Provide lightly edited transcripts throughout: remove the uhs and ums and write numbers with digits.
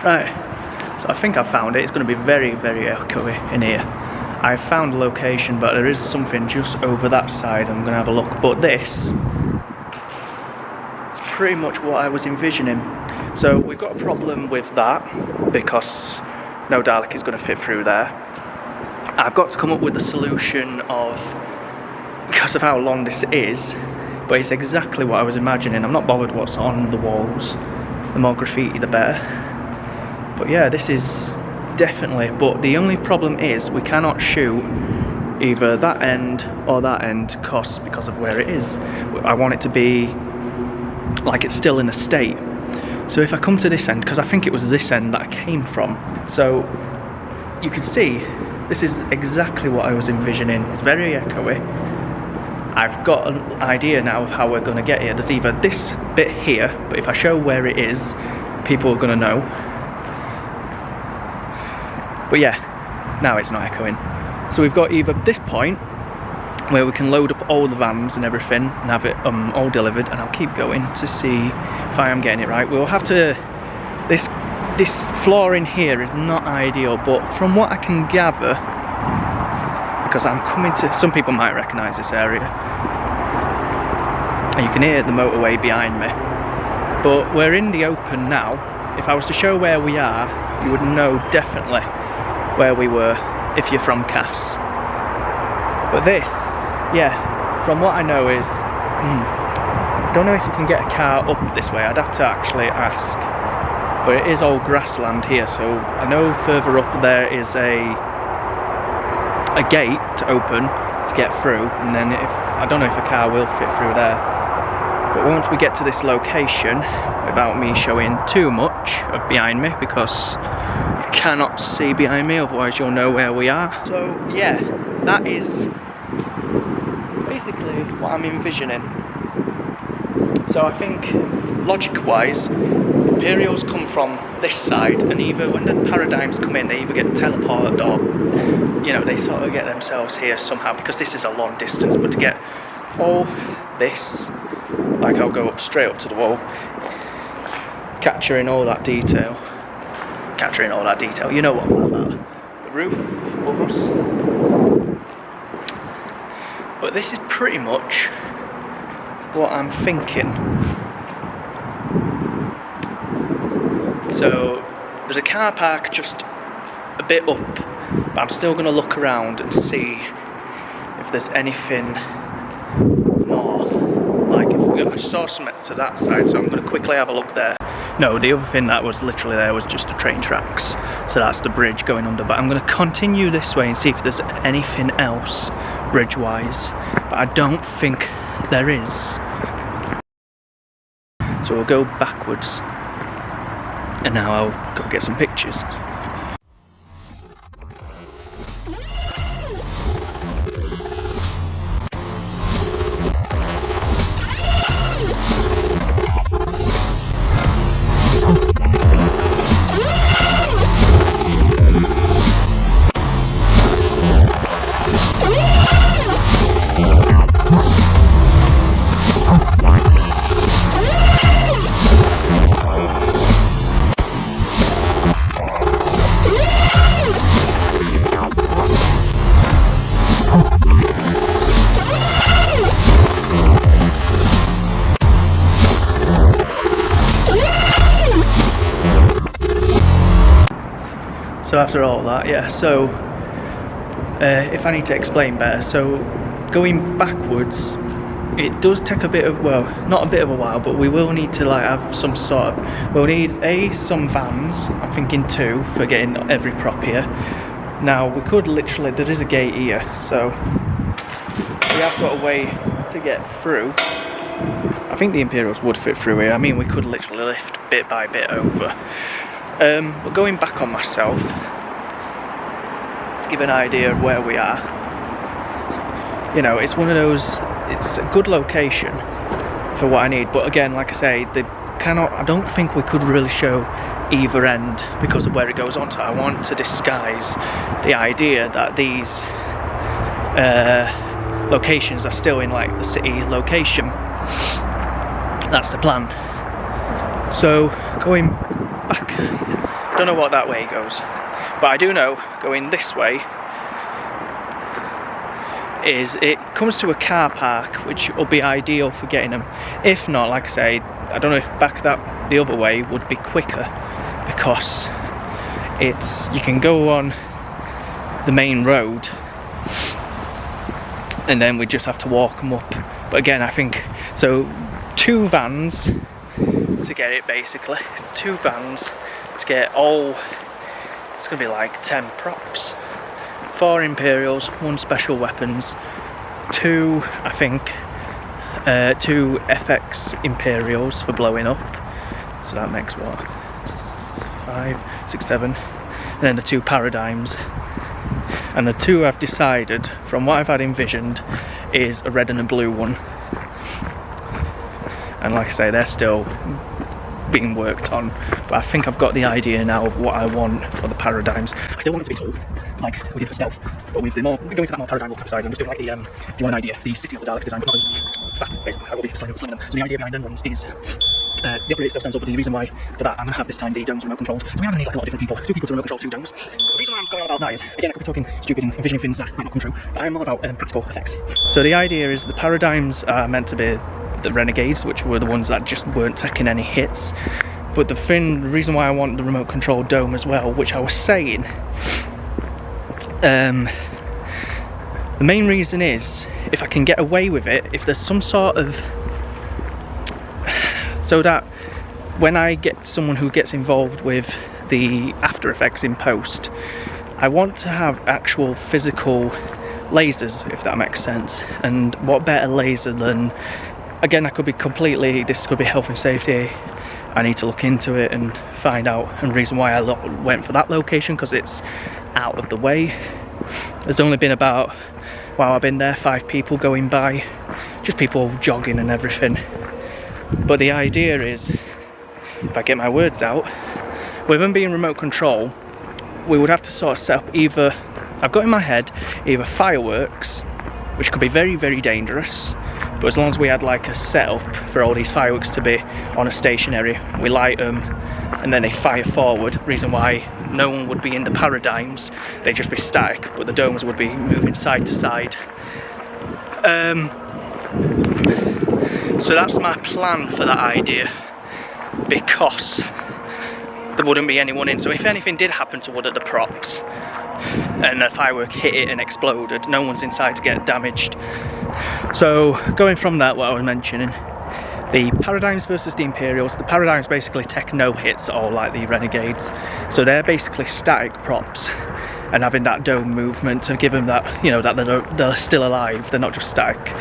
Right, so I think I found it. It's going to be very, very echoey in here. I found the location, but there is something just over that side. I'm going to have a look. But this is pretty much what I was envisioning. So we've got a problem with that because no Dalek is going to fit through there. I've got to come up with a solution because of how long this is, but it's exactly what I was imagining. I'm not bothered what's on the walls. The more graffiti, the better. But yeah, this is definitely, but the only problem is we cannot shoot either that end or that end because of where it is. I want it to be like it's still in a state. So if I come to this end, because I think it was this end that I came from, so you can see this is exactly what I was envisioning. It's very echoey. I've got an idea now of how we're going to get here. There's either this bit here, but if I show where it is, people are going to know. But yeah, now it's not echoing. So we've got either this point where we can load up all the vans and everything and have it all delivered, and I'll keep going to see if I am getting it right. We'll have to, this floor in here is not ideal, but from what I can gather, because I'm coming to, some people might recognise this area, and you can hear the motorway behind me, but we're in the open now. If I was to show where we are, you would know definitely where we were if you're from Cass. But this, yeah, from what I know is, I don't know if you can get a car up this way. I'd have to actually ask, but it is all grassland here, so I know further up there is a gate to open to get through, and then I don't know if a car will fit through there. But once we get to this location, without me showing too much of behind me, because you cannot see behind me, otherwise you'll know where we are. So yeah, that is basically what I'm envisioning. So I think logic-wise, Imperials come from this side, and either when the Paradigms come in, they either get teleported or, you know, they sort of get themselves here somehow, because this is a long distance. But to get all this, like I'll go straight up to the wall, capturing all that detail, you know what I'm about. The roof above us. But this is pretty much what I'm thinking. So there's a car park just a bit up, but I'm still going to look around and see if there's anything more. Like if I saw something to that side, so I'm going to quickly have a look there. No, the other thing that was literally there was just the train tracks, so that's the bridge going under. But I'm going to continue this way and see if there's anything else bridge-wise, but I don't think there is. So we'll go backwards, and now I'll go get some pictures. So after all that, yeah, so if I need to explain better, so going backwards, it does take a bit of, well, not a bit of a while, but we will need to like have some sort of, we'll need some vans, I'm thinking 2 for getting every prop here. Now we could literally, there is a gate here, so we have got a way to get through. I think the Imperials would fit through here. I mean, we could literally lift bit by bit over. But going back on myself, to give an idea of where we are, you know, it's one of those, it's a good location for what I need, but again, like I say, I don't think we could really show either end because of where it goes on to. I want to disguise the idea that these locations are still in like the city location. That's the plan. So going back Don't know what that way goes, but I do know going this way is it comes to a car park, which will be ideal for getting them. If not, like I say, I don't know if back that the other way would be quicker, because you can go on the main road and then we just have to walk them up. But again, I think so 2 vans to get it, basically 2 vans to get all, it's gonna be like 10 props, 4 Imperials, 1 special weapons, 2 I think 2 FX Imperials for blowing up, so that makes what, 5, 6, 7, and then the 2 Paradigms. And the 2 I've decided, from what I've had envisioned, is a red and a blue one. And like I say, they're still being worked on, but I think I've got the idea now of what I want for the Paradigms. I still want it to be tall, like we did for Stealth, but with the more, going for that more Paradigm look side, I'm just doing like the, if you want an idea, the City of the Daleks design, because fat, basically, I will be slimming them. So the idea behind them ones is, the operator still stands up, but the reason why for that I'm going to have this time the domes remote controlled. So we are going to need like a lot of different people, 2 people to remote control 2 domes. The reason why I'm going on about that is, again, I could be talking stupid and envisioning things that might not come true, but I'm all about practical effects. So the idea is the Paradigms are meant to be the Renegades, which were the ones that just weren't taking any hits. But the reason why I want the remote control dome as well, which I was saying, the main reason is, if I can get away with it, if there's some sort of, so that when I get someone who gets involved with the After Effects in post, I want to have actual physical lasers, if that makes sense. And what better laser than, again, I could be completely, this could be health and safety, I need to look into it and find out, and the reason why I went for that location, because it's out of the way. There's only been about, while I've been there, 5 people going by, just people jogging and everything. But the idea is, if I get my words out, with them being remote control, we would have to sort of set up either, I've got in my head, either fireworks, which could be very, very dangerous, but as long as we had like a setup for all these fireworks to be on a stationary, we light them and then they fire forward. Reason why no one would be in the Paradigms, they'd just be static, but the domes would be moving side to side. So that's my plan for that idea, because there wouldn't be anyone in. So if anything did happen to one of the props and a firework hit it and exploded, no one's inside to get damaged. So going from that, what I was mentioning, the Paradigms versus the Imperials, the Paradigms basically take no hits at all like the Renegades, so they're basically static props, and having that dome movement to give them that, you know, that they're still alive, they're not just static,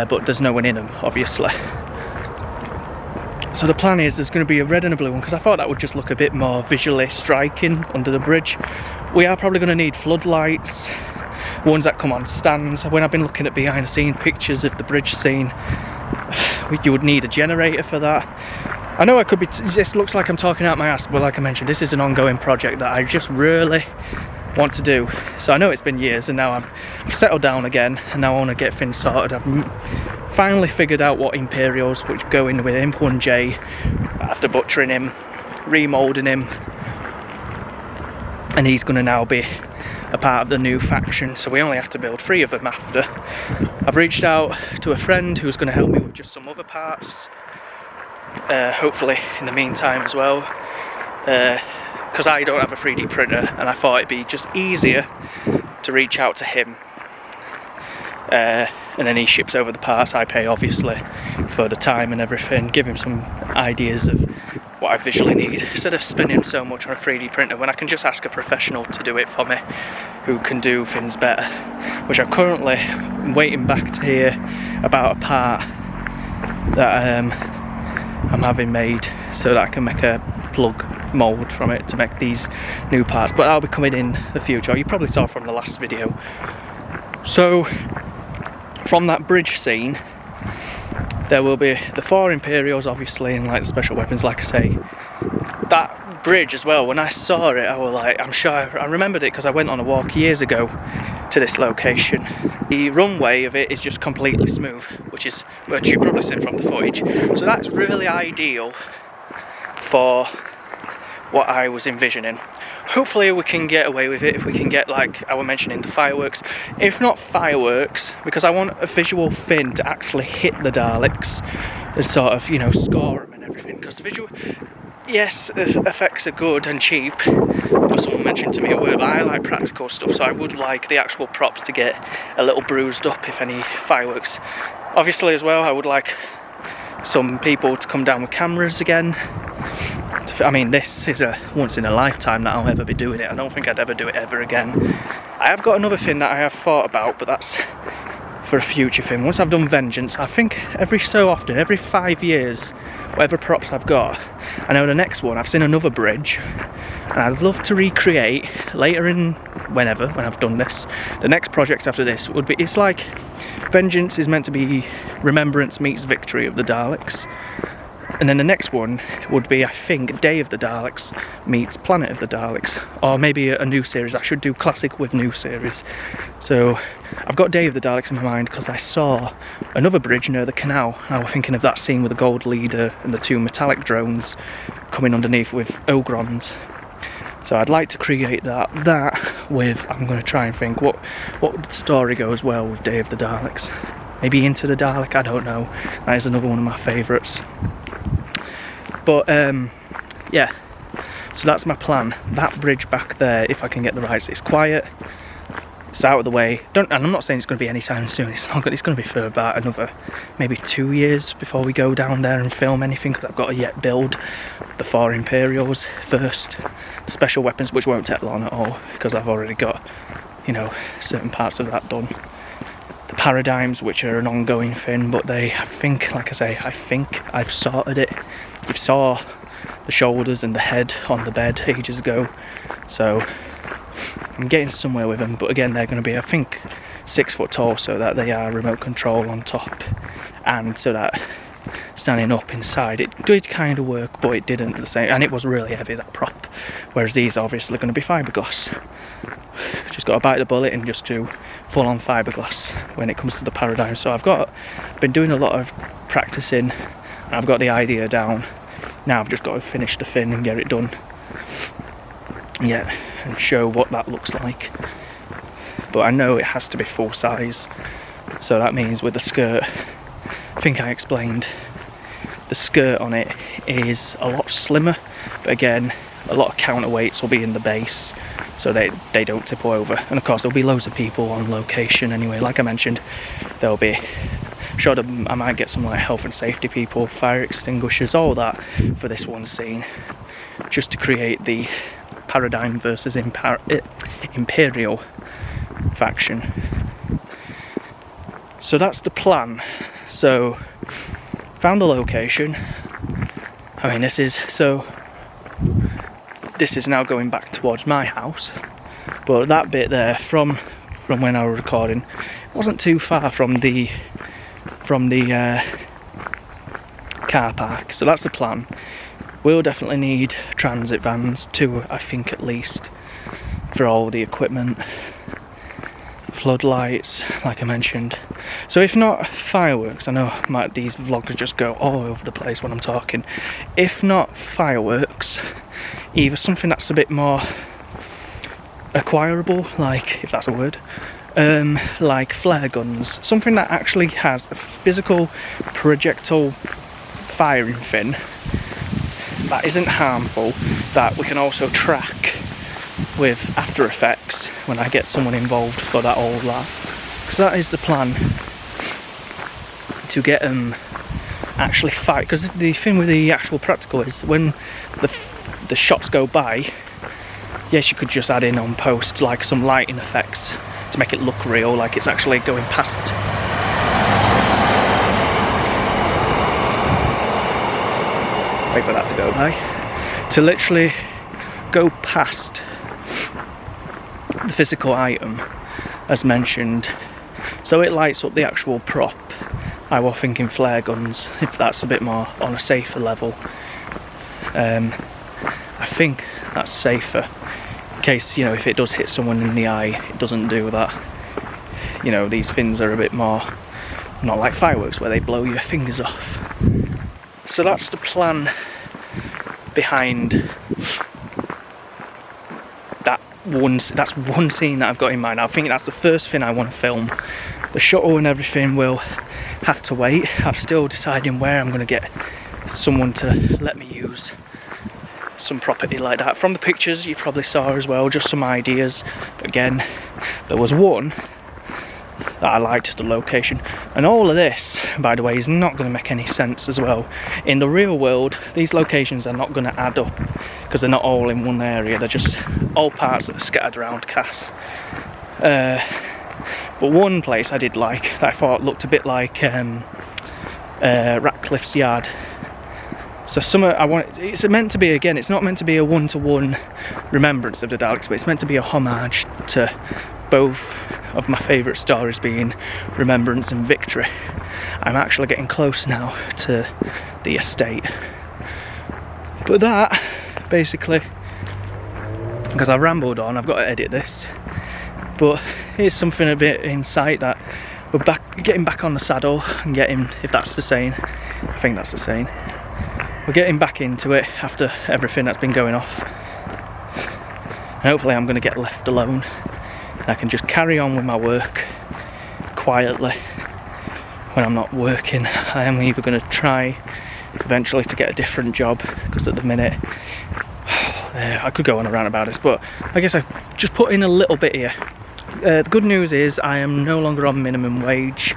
but there's no one in them, obviously. So the plan is there's going to be a red and a blue one, because I thought that would just look a bit more visually striking under the bridge. We are probably going to need floodlights, ones that come on stands. When I've been looking at behind the scene pictures of the bridge scene, you would need a generator for that. I know I could be, this looks like I'm talking out my ass, but like I mentioned, this is an ongoing project that I just really want to do. So I know it's been years, and now I've settled down again, and now I want to get things sorted. I've finally figured out what Imperials, which go in with Imp 1J, after butchering him, remoulding him, and he's going to now be a part of the new faction, so we only have to build 3 of them after. I've reached out to a friend who's going to help me with just some other parts, hopefully in the meantime as well, because I don't have a 3D printer, and I thought it'd be just easier to reach out to him, and then he ships over the parts. I pay obviously for the time and everything, give him some ideas of what I visually need, instead of spending so much on a 3D printer when I can just ask a professional to do it for me, who can do things better, which I'm currently waiting back to hear about a part that I'm having made, so that I can make a plug mould from it to make these new parts, but that'll be coming in the future. You probably saw from the last video. So from that bridge scene, there will be the 4 Imperials obviously, and like the special weapons, like I say. That bridge as well, when I saw it, I was like, I'm sure I remembered it because I went on a walk years ago to this location. The runway of it is just completely smooth, which you've probably seen from the footage. So that's really ideal for what I was envisioning. Hopefully we can get away with it if we can get, like I was mentioning, the fireworks. If not fireworks, because I want a visual fin to actually hit the Daleks and sort of, you know, score them and everything. Because the visual, yes, effects are good and cheap. Someone mentioned to me at work, but I like practical stuff, so I would like the actual props to get a little bruised up if any fireworks. Obviously as well, I would like some people to come down with cameras again. I mean, this is a once in a lifetime that I'll ever be doing it. I don't think I'd ever do it ever again. I have got another thing that I have thought about, but that's for a future thing. Once I've done Vengeance, I think every so often, every 5 years, whatever props I've got, I know the next one, I've seen another bridge, and I'd love to recreate later in when I've done this. The next project after this would be, it's like Vengeance is meant to be Remembrance meets Victory of the Daleks. And then the next one would be, I think, Day of the Daleks meets Planet of the Daleks. Or maybe a new series. I should do classic with new series. So I've got Day of the Daleks in my mind because I saw another bridge near the canal. I was thinking of that scene with the Gold Leader and the two metallic drones coming underneath with Ogrons. So I'd like to create that with, I'm going to try and think what story goes well with Day of the Daleks. Maybe Into the Dalek, I don't know. That is another one of my favourites. But yeah, so that's my plan. That bridge back there, if I can get the rights, it's quiet, it's out of the way. And I'm not saying it's going to be anytime soon. It's going to be for about another maybe 2 years before we go down there and film anything, because I've got to yet build the 4 Imperials first, the special weapons, which won't take long at all because I've already got, you know, certain parts of that done. The Paradigms, which are an ongoing thing, but I think I've sorted it. You saw the shoulders and the head on the bed ages ago, so I'm getting somewhere with them. But again, they're going to be, I think, 6 foot tall, so that they are remote control on top, and so that standing up inside, it did kind of work, but it didn't the same, and it was really heavy, that prop, whereas these are obviously going to be fiberglass. Just got to bite the bullet and just do full on fiberglass when it comes to the Paradigm. So I've been doing a lot of practicing, and I've got the idea down. Now I've just got to finish the fin and get it done, yeah, and show what that looks like. But I know it has to be full size, so that means with the skirt, I think I explained, the skirt on it is a lot slimmer, but again, a lot of counterweights will be in the base, so they don't tip over. And of course there'll be loads of people on location anyway. Like I mentioned, there'll be, I might get some like health and safety people, fire extinguishers, all that for this one scene, just to create the Paradigm versus Imperial faction. So that's the plan. So found the location. I mean, this is now going back towards my house, but that bit there from when I was recording wasn't too far from the car park. So that's the plan. We'll definitely need transit vans, 2 I think at least, for all the equipment, floodlights like I mentioned. So if not fireworks, I know these vlogs just go all over the place when I'm talking. If not fireworks, either something that's a bit more acquirable, like, if that's a word, like flare guns, something that actually has a physical projectile firing fin that isn't harmful, that we can also track with After Effects when I get someone involved for that, all that, because that is the plan, to get them actually fight. Because the thing with the actual practical is when the shots go by, yes, you could just add in on post like some lighting effects to make it look real, like it's actually going past. Wait for that to go by. To literally go past the physical item, as mentioned, so it lights up the actual prop. I was thinking flare guns, if that's a bit more on a safer level. I think that's safer, in case, you know, if it does hit someone in the eye, it doesn't do that. You know, these fins are a bit more, not like fireworks where they blow your fingers off. So that's the plan behind that's one scene that I've got in mind. I think that's the first thing I want to film. The shuttle and everything will have to wait. I'm still deciding where I'm going to get someone to let me use some property like that. From the pictures you probably saw as well, just some ideas. But again, there was one that I liked the location. And all of this, by the way, is not going to make any sense as well. In the real world, these locations are not going to add up because they're not all in one area. They're just all parts that are scattered around Cass. But one place I did like, that I thought looked a bit like Ratcliffe's Yard. So it's meant to be, again, it's not meant to be a one-to-one remembrance of the Daleks, but it's meant to be a homage to both of my favourite stories, being Remembrance and Victory. I'm actually getting close now to the estate. But that, basically, because I've rambled on, I've got to edit this, but here's something a bit in sight that we're getting back on the saddle and getting, if that's the saying, I think that's the saying, we're getting back into it after everything that's been going off. And hopefully I'm going to get left alone. I can just carry on with my work quietly when I'm not working. I am either going to try eventually to get a different job, because at the minute I could go on around about this, but I guess I just put in a little bit here. The good news is I am no longer on minimum wage.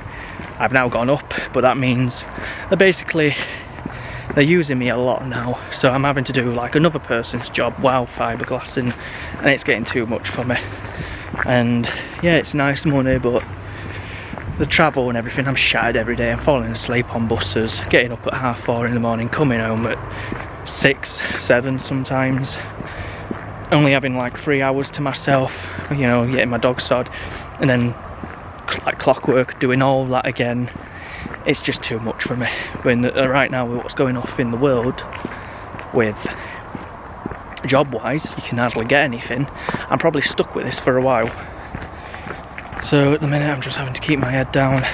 I've now gone up, but that means they're using me a lot now, so I'm having to do like another person's job while fiberglassing, and it's getting too much for me. And yeah, it's nice money, but the travel and everything, I'm shattered every day. I'm falling asleep on buses, getting up at 4:30 in the morning, coming home at 6, 7 sometimes, only having like 3 hours to myself, you know, getting my dog started, and then like clockwork, doing all that again. It's just too much for me. When right now, with what's going off in the world, with job-wise, you can hardly get anything. I'm probably stuck with this for a while. So at the minute, I'm just having to keep my head down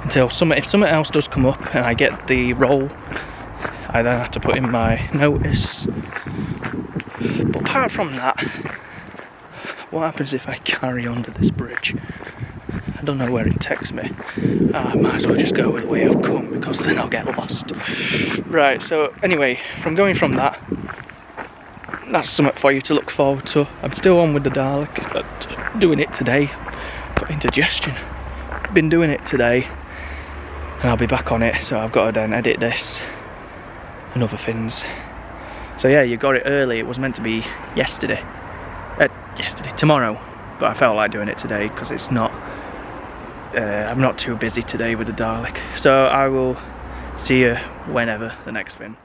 until if something else does come up and I get the role, I then have to put in my notice. But apart from that, what happens if I carry under this bridge? I don't know where it takes me. I might as well just go the way I've come, because then I'll get lost. Right, so anyway, going from that, that's something for you to look forward to. I'm still on with the Dalek, doing it today. Got indigestion. Been doing it today, and I'll be back on it, so I've got to then edit this and other things. So yeah, you got it early. It was meant to be tomorrow, but I felt like doing it today because it's not. I'm not too busy today with the Dalek, so I will see you whenever the next thing.